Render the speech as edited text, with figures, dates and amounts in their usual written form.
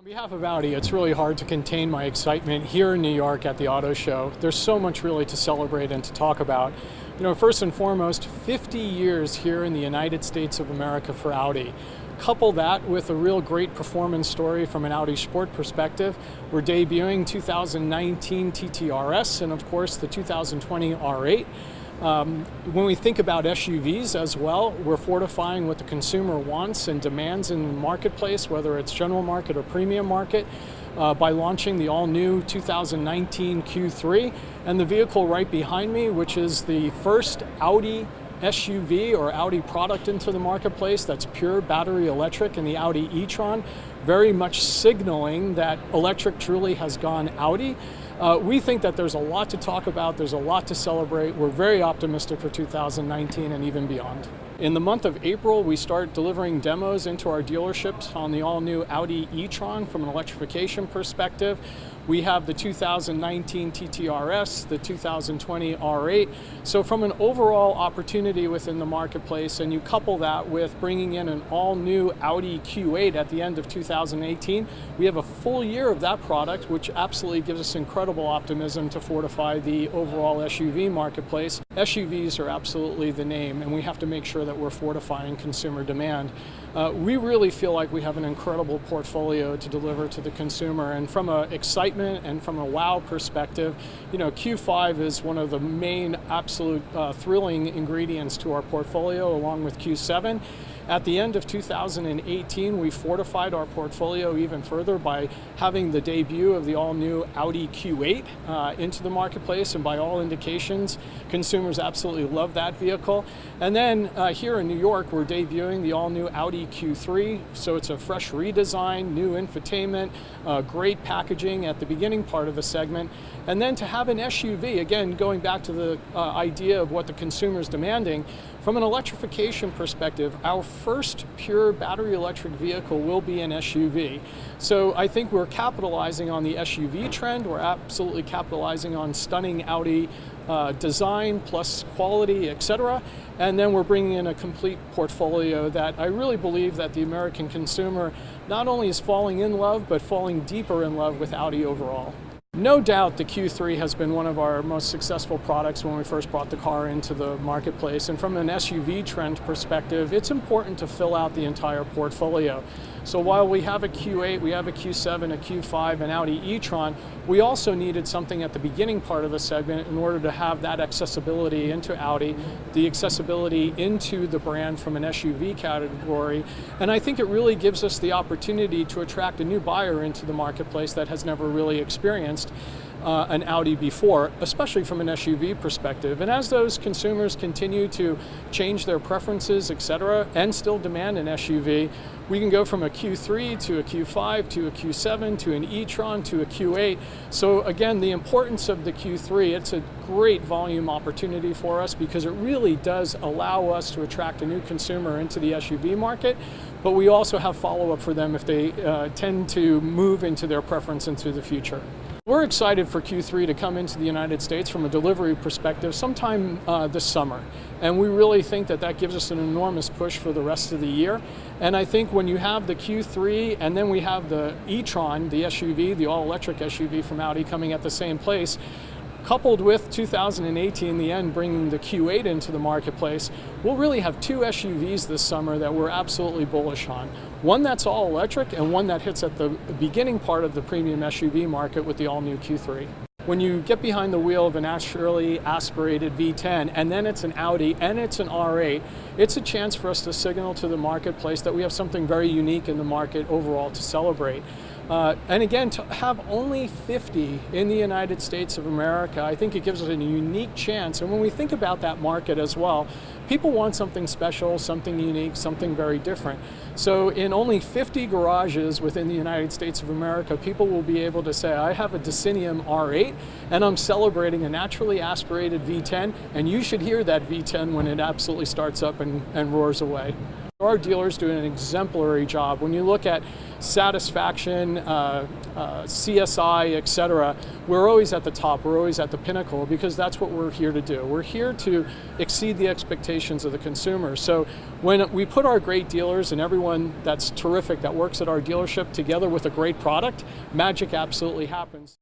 behalf of Audi, it's really hard to contain my excitement here in New York at the auto show. There's so much really to celebrate and to talk about. You know, first and foremost, 50 years here in the United States of America for Audi. Couple that with a real great performance story from an Audi Sport perspective. We're debuting 2019 TTRS and of course the 2020 R8. When we think about SUVs as well, we're fortifying what the consumer wants and demands in the marketplace, whether it's general market or premium market, by launching the all-new 2019 Q3 and the vehicle right behind me, which is the first Audi SUV or Audi product into the marketplace that's pure battery electric, in the Audi e-tron, very much signaling that electric truly has gone Audi. We think that there's a lot to talk about, there's a lot to celebrate. We're very optimistic for 2019 and even beyond. In the month of April, we start delivering demos into our dealerships on the all-new Audi e-tron from an electrification perspective. We have the 2019 TTRS, the 2020 R8. So from an overall opportunity within the marketplace, and you couple that with bringing in an all-new Audi Q8 at the end of 2018, we have a full year of that product, which absolutely gives us incredible optimism to fortify the overall SUV marketplace. SUVs are absolutely the name, and we have to make sure that we're fortifying consumer demand. We really feel like we have an incredible portfolio to deliver to the consumer, and from an excitement and from a wow perspective, you know, Q5 is one of the main absolute thrilling ingredients to our portfolio, along with Q7. At the end of 2018, we fortified our portfolio even further by having the debut of the all-new Audi Q8 into the marketplace, and by all indications, consumers absolutely love that vehicle. And then here in New York, we're debuting the all-new Audi Q3, so it's a fresh redesign, new infotainment, great packaging at the beginning part of the segment. And then to have an SUV, again, going back to the idea of what the consumer's demanding, from an electrification perspective, our first pure battery electric vehicle will be an SUV. So I think we're capitalizing on the SUV trend. We're absolutely capitalizing on stunning Audi design plus quality, etc. And then we're bringing in a complete portfolio that I really believe that the American consumer not only is falling in love, but falling deeper in love with Audi overall. No doubt the Q3 has been one of our most successful products when we first brought the car into the marketplace. And from an SUV trend perspective, it's important to fill out the entire portfolio. So while we have a Q8, we have a Q7, a Q5, and Audi e-tron, we also needed something at the beginning part of the segment in order to have that accessibility into Audi, the accessibility into the brand from an SUV category. And I think it really gives us the opportunity to attract a new buyer into the marketplace that has never really experienced an Audi before, especially from an SUV perspective. And as those consumers continue to change their preferences, etc., and still demand an SUV, we can go from a Q3 to a Q5 to a Q7 to an e-tron to a Q8. So again, the importance of the Q3, it's a great volume opportunity for us because it really does allow us to attract a new consumer into the SUV market, but we also have follow-up for them if they tend to move into their preference into the future. We're excited for Q3 to come into the United States from a delivery perspective sometime this summer. And we really think that that gives us an enormous push for the rest of the year. And I think when you have the Q3 and then we have the e-tron, the SUV, the all-electric SUV from Audi coming at the same place, coupled with 2018, the end, bringing the Q8 into the marketplace, we'll really have two SUVs this summer that we're absolutely bullish on. One that's all electric and one that hits at the beginning part of the premium SUV market with the all-new Q3. When you get behind the wheel of a naturally aspirated V10 and then it's an Audi and it's an R8, it's a chance for us to signal to the marketplace that we have something very unique in the market overall to celebrate. And again, to have only 50 in the United States of America, I think it gives us a unique chance. And when we think about that market as well, people want something special, something unique, something very different. So in only 50 garages within the United States of America, people will be able to say, I have a Decinium R8 and I'm celebrating a naturally aspirated V10, and you should hear that V10 when it absolutely starts up and roars away. Our dealers do an exemplary job. When you look at satisfaction, CSI, etc., we're always at the top, we're always at the pinnacle, because that's what we're here to do. We're here to excel exceed the expectations of the consumer. So when we put our great dealers and everyone that's terrific that works at our dealership together with a great product, magic absolutely happens.